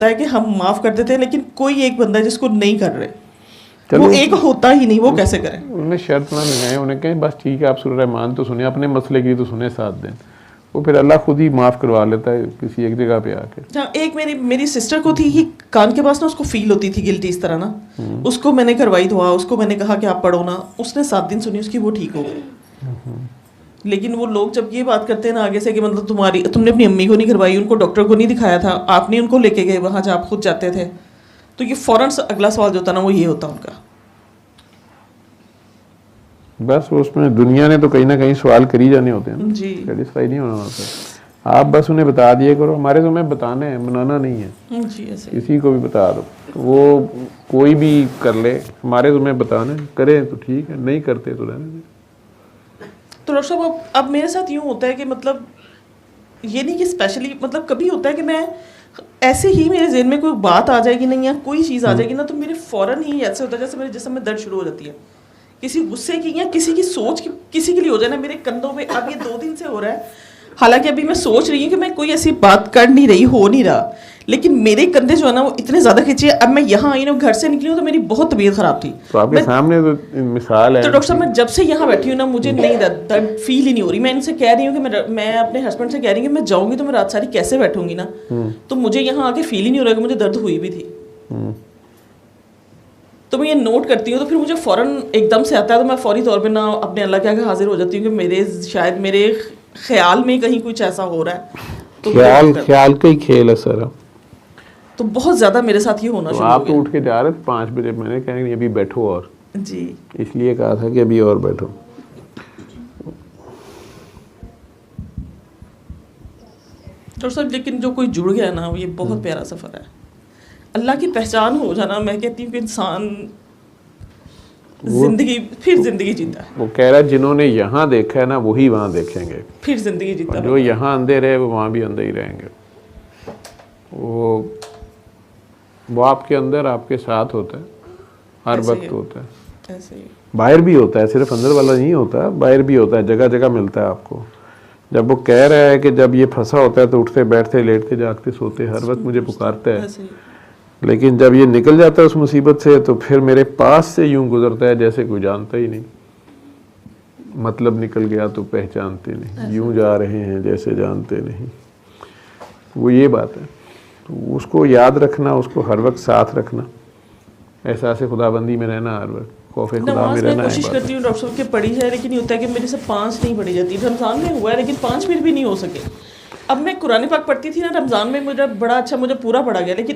ہے کہ ہم معاف کر دیتے ہیں لیکن کوئی ایک بندہ ہے جس کو نہیں کر رہے، وہ ایک ہوتا ہی نہیں، وہ کیسے کریں؟ انہیں شرط نہ لگائیں، انہیں کہیں بس ٹھیک ہے آپ سورہ رحمان تو سنیں، اپنے مسئلے کی تو سنیں 7 دن، وہ پھر اللہ خود ہی معاف کروا لیتا ہے کسی ایک جگہ پہ آ کے۔ ایک میری سسٹر کو تھی ہی کان کے پاس نا، اس کو فیل ہوتی تھی گلٹی اس طرح نا، اس کو میں نے کروائی دعا، اس کو میں نے کہا کہ آپ پڑھو نا، اس نے 7 دن سنی، اس کی وہ ٹھیک ہو گئی۔ لیکن وہ لوگ جب یہ بات کرتے ہیں نا آگے سے کہ مطلب تم نے اپنی امی کو نہیں کروائی، ان کو ڈاکٹر کو نہیں دکھایا تھا، آپ نے ان کو لے کے گئے وہاں جہاں آپ خود جاتے تھے، تو یہ فوراً اگلا سوال جو ہوتا نا وہ یہ ہوتا ان کا۔ بس اس میں دنیا نے تو کہیں نہ کہیں سوال کر ہی جانے ہوتے ہیں، جی سیٹسفائی نہیں ہونا ہوتا۔ آپ بس انہیں بتا دیے کرو، ہمارے تو میں بتانے ہیں، منانا نہیں ہے، جی ایسے کسی کو بھی بتا دو، وہ کوئی بھی کر لے، ہمارے تو میں بتانے کریں تو ٹھیک ہے، نہیں کرتے تو رہنے دیں۔ تو ڈاکٹر صاحب اب میرے ساتھ یوں ہوتا ہے کہ مطلب یہ نہیں کہ اسپیشلی مطلب کبھی ہوتا ہے کہ میں ایسے ہی میرے ذہن میں کوئی بات آ جائے گی نا یا کوئی چیز آ جائے گی نا، تو میرے فوراً ہی ایسے ہوتا ہے جیسے میرے جسم میں درد شروع ہو جاتی ہے، کسی غصے کی یا کسی کی سوچ کی، کسی کے لیے ہو جائے نا میرے کندھوں پہ۔ اب یہ 2 دن سے ہو رہا ہے، حالانکہ ابھی میں سوچ رہی ہوں کہ میں کوئی ایسی بات کر نہیں رہی، ہو نہیں رہا، لیکن میرے کندھے جو ہے نا وہ اتنے زیادہ کھینچے۔ اب میں یہاں آئی نا، گھر سے نکلی ہوں تو میری بہت طبیعت خراب تھی، تو آپ کے سامنے تو مثال ہے۔ تو ڈاکٹر صاحب میں جب سے یہاں بیٹھی ہوں نا مجھے نہیں درد فیل ہی نہیں ہو رہی۔ میں ان سے کہہ رہی ہوں کہ میں اپنے ہسبینڈ سے کہہ رہی ہوں کہ میں جاؤں گی تو میں رات ساری کیسے بیٹھوں گی نا، تو مجھے یہاں آ کے فیل ہی نہیں ہو رہا کہ مجھے درد ہوئی بھی تھی۔ تو میں یہ نوٹ کرتی ہوں تو پھر مجھے فوراً ایک دم سے آتا ہے، تو میں فوری طور پہ نا اپنے اللہ کے آگے حاضر ہو جاتی ہوں کہ شاید میرے خیال میں کہیں کچھ ایسا ہو رہا ہے، تو خیال کا ہی کھیل ہے سر، تو بہت زیادہ میرے ساتھ یہ ہونا شروع ہو گیا۔ آپ تو اٹھ کے جا رہے تھے 5 بجے، میں نے کہا کہ ابھی بیٹھو، اور جی اس لیے کہا تھا کہ ابھی اور بیٹھو۔ ڈاکٹر صاحب لیکن جو کوئی جڑ گیا نا یہ بہت پیارا سفر ہے، اللہ کی پہچان ہو جانا، میں کہتی ہوں کہ انسان زندگی جیتا ہے۔ وہ کہہ رہا ہے جنہوں نے یہاں دیکھا ہے نا وہی وہاں دیکھیں گے، پھر زندگی جیتا ہے۔ جو یہاں اندھے رہے وہ وہاں بھی اندھے ہی رہیں گے۔ وہ آپ کے اندر آپ کے ساتھ ہوتا ہے، ہر وقت ہوتا ہے، ایسے ہی باہر بھی ہوتا ہے، صرف اندر والا نہیں ہوتا، باہر بھی ہوتا ہے، جگہ جگہ ملتا ہے آپ کو۔ جب وہ کہہ رہا ہے کہ جب یہ پھنسا ہوتا ہے تو اٹھتے بیٹھتے لیٹتے جاگتے سوتے ہر وقت مجھے پکارتا ہے، لیکن جب یہ نکل جاتا ہے اس مصیبت سے تو پھر میرے پاس سے یوں گزرتا ہے جیسے کوئی جانتا ہی نہیں، مطلب نکل گیا تو پہچانتے نہیں، یوں جا رہے ہیں جیسے جانتے نہیں۔ وہ یہ بات ہے، تو اس کو یاد رکھنا، اس کو ہر وقت ساتھ رکھنا، احساس خدا بندی میں رہنا، ہر وقت خوف خدا نماز میں میں رہنا۔ کوشش کرتی ہوں ڈاکٹر صاحب کہ پڑھی جائے، لیکن یہ ہوتا ہے کہ میرے سے 5 نہیں پڑھی جاتی۔ رمضان میں ہوا ہے لیکن 5 پھر بھی نہیں ہو سکے۔ اب میں قرآن پاک پڑھتی تھی نا رمضان میں، مجھے بڑا اچھا، مجھے پورا پڑھا گیا، لیکن